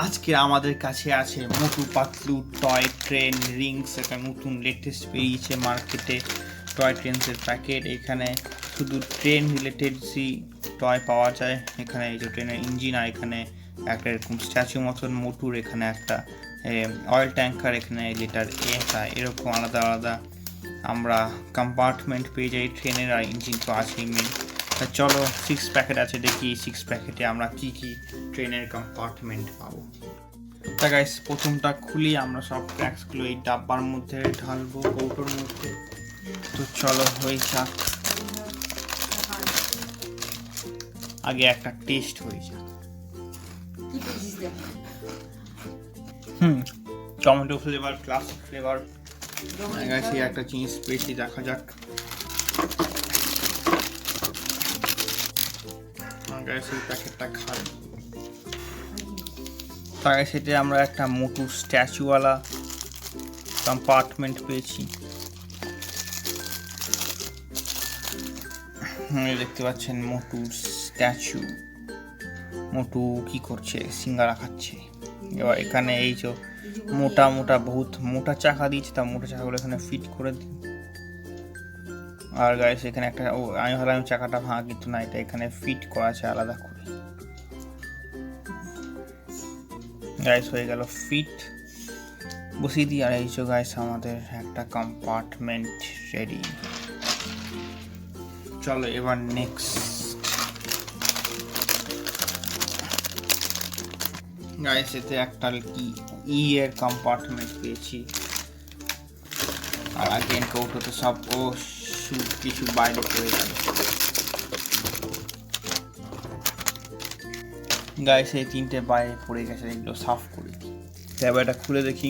আজকে আমাদের কাছে আছে Motu Patlu toy train Rings, একটা নতুন লেটেস্ট বেরিয়েছে মার্কেটে টয় ট্রেনসের প্যাকেট। এখানে শুধু ট্রেন রিলেটেডসই টয় পাওয়া যায়। এখানে এই যে ট্রেনের ইঞ্জিন, আর এখানে একটা এরকম স্ট্যাচু মতন মোটুর, এখানে একটা অয়েল ট্যাঙ্কার, এখানে লিটার এরকম আলাদা আলাদা আমরা কম্পার্টমেন্ট পেয়ে যাই ট্রেনের। আর ইঞ্জিন তো আছেই মেন। চলো 6 প্যাকেট আছে, দেখি 6 প্যাকেটে আমরা কি কি ট্রেনের কম্পার্টমেন্ট পাবো। তা গাইস, প্রথমটা খুলি, আমরা সব ক্র্যাক্সগুলো এই ডাব্বার মধ্যে ঢালবো, কৌটোর মধ্যে। তো চলো হয়ে যাক, আগে একটা টেস্ট হয়ে যাক। Tomato flavour, classic flavour. Guys একটা জিনিস পেয়েছি, দেখা যাক। গাইস এই প্যাকেটটা খাই। তাই সেটা আমরা একটা মোটু স্ট্যাচুওয়ালা কম্পার্টমেন্ট পেয়েছি। দেখতে পাচ্ছেন মোটুর স্ট্যাচু। মোটু কি করছে? সিঙ্গারা খাচ্ছে। এবার এখানে এই যে মোটা মোটা বহুত মোটা চাকা দিয়েছে, তা মোটা চাকাগুলো এখানে ফিট করে দিই। আর গাইস এখানে একটা আমি ভাবলাম চাকাটা ভাঙা, কিন্তু না, এটা এখানে ফিট করা আছে আলাদা করে। গাইস হয়ে গেল ফিট, বসিয়ে দিই। আর এই যে গাইস আমাদের একটা কম্পার্টমেন্ট রেডি। চলো এবার নেক্সট। গাইস এতে একটা ই এর কম্পার্টমেন্ট পেয়েছি। আর আগেন কৌটোতে সব কিছু বাইরে পড়ে গেল। গাইস এই তিনটে বাইরে পড়ে গেছে, এগুলো সাফ করে দিই। এবার এটা খুলে দেখি।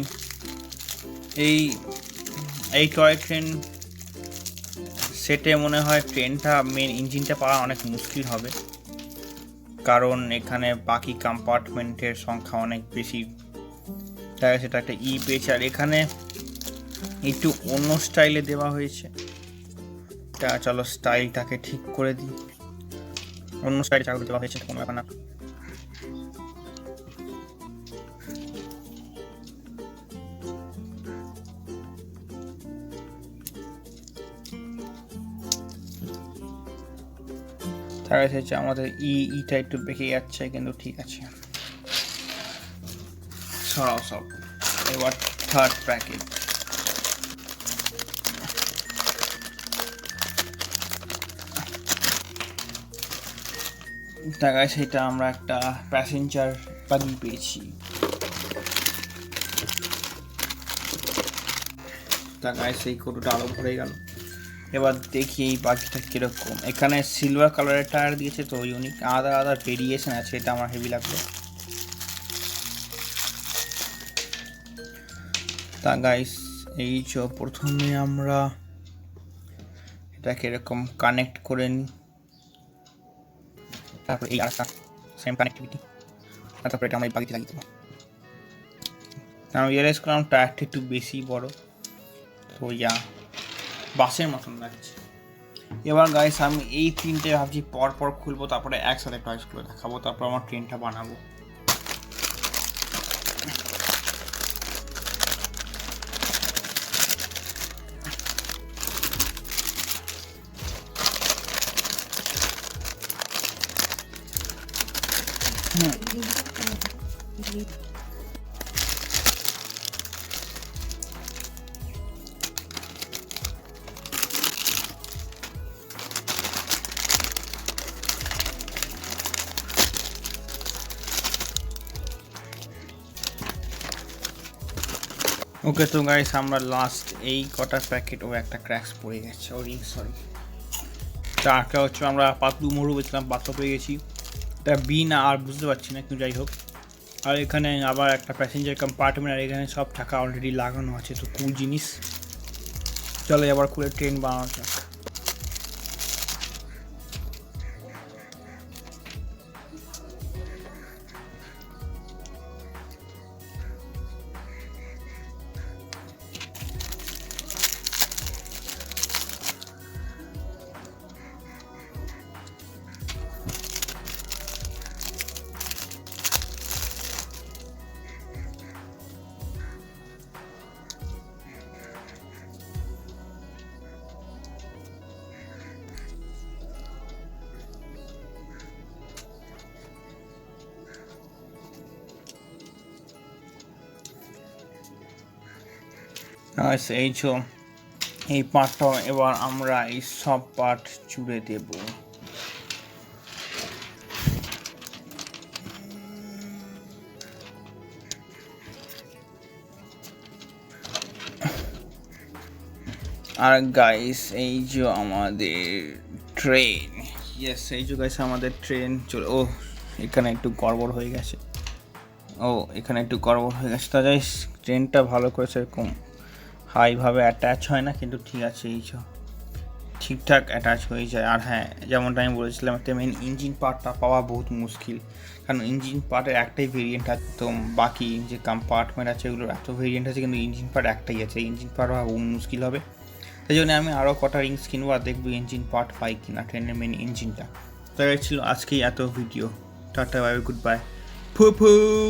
এই টয় ট্রেন সেটে মনে হয় ট্রেনটা মেন ইঞ্জিনটা পাওয়া অনেক মুশকিল হবে, কারণ এখানে বাকি কম্পার্টমেন্টের সংখ্যা অনেক বেশি। তাই সেটা একটা পেয়েছে। আর এখানে একটু অন্য স্টাইলে দেওয়া হয়েছে। তা চলো স্টাইলটাকে ঠিক করে দিই। অন্য স্টাইলে চাকরি দেওয়া হয়েছে, কোনো ব্যাপার না। তার হচ্ছে আমাদের ইটা একটু বেঁকে যাচ্ছে, কিন্তু ঠিক আছে, ছড়াও সব। এবার থার্ড প্যাকেট। টাকায় সেটা আমরা একটা প্যাসেঞ্জার বাগি পেয়েছি। টাকায় সেই কৌটোটা আলো ভরে গেল। এবার দেখি এই বাগিটা কিরকম। এখানে সিলভার কালারের টায়ার দিয়েছে, তো ইউনিক আলাদা আলাদা ভেরিয়েশন আছে, এটা আমার হেভি লাগলো। তা গাইস এই যে প্রথমে আমরা এটাকে এরকম কানেক্ট করে নিই, তারপর এই আরেকটা সেম কানেক্টিভিটি, তারপরে এটা আমরা এই বাগিতে লাগিয়ে দেবো। আমি রিয়েলাইজ করলাম টায়ারটা একটু বেশি বড়, তো বাসের মতন লাগছে। এবার গাইস আমি এই তিনটে ভাবছি পর পর খুলবো, তারপরে একসাথে টয়েসগুলো দেখাবো, তারপর আমার ট্রেনটা বানাবো। ওকে, তো গাইস আমরা লাস্ট এই কটা প্যাকেট, একটা ক্র্যাক্স পড়ে গেছে, সরি। চারটা হচ্ছে আমরা পাতলু মরু বেছিলাম, পাতলা পেয়ে গেছি। এটা না আর বুঝতে পারছি না, কিন্তু যাই হোক। আর এখানে আবার একটা প্যাসেঞ্জার কম্পার্টমেন্ট, আর এখানে সব টাকা অলরেডি লাগানো আছে, তো কুল জিনিস। চলো আবার খুলে ট্রেন বানানো যাক। এই যে এই পার্টটা এবার আমরা এই সব পার্ট জুড়ে দেব। আর গাইস এই যে আমাদের ট্রেন, ইয়েস এই যে গাইস আমাদের ট্রেন চলে, ও এখানে একটু গড়বড় হয়ে গেছে, তা যাই ট্রেনটা ভালো করে সেরকম হাইভাবে অ্যাটাচ হয় না, কিন্তু ঠিক আছে এই যে ঠিকঠাক অ্যাটাচ হয়ে যায়। আর হ্যাঁ, যেমনটা আমি বলেছিলাম, একটা মেন ইঞ্জিন পার্টটা পাওয়া বহুত মুশকিল, কারণ ইঞ্জিন পার্টের একটাই ভেরিয়েন্ট আছে, তো বাকি যে কম্পার্টমেন্ট আছে ওগুলোর এত ভেরিয়েন্ট আছে, কিন্তু ইঞ্জিন পার্ট একটাই আছে, ইঞ্জিন পার্ট হওয়া বহু মুশকিল হবে। তাই জন্য আমি আরও কটা রিংস কিনবো আর দেখবো ইঞ্জিন পার্ট পাই কিনা, ট্রেনের মেন ইঞ্জিনটা। তাই ছিল আজকেই এত video. Tata, bye, good bye, ফু ফু।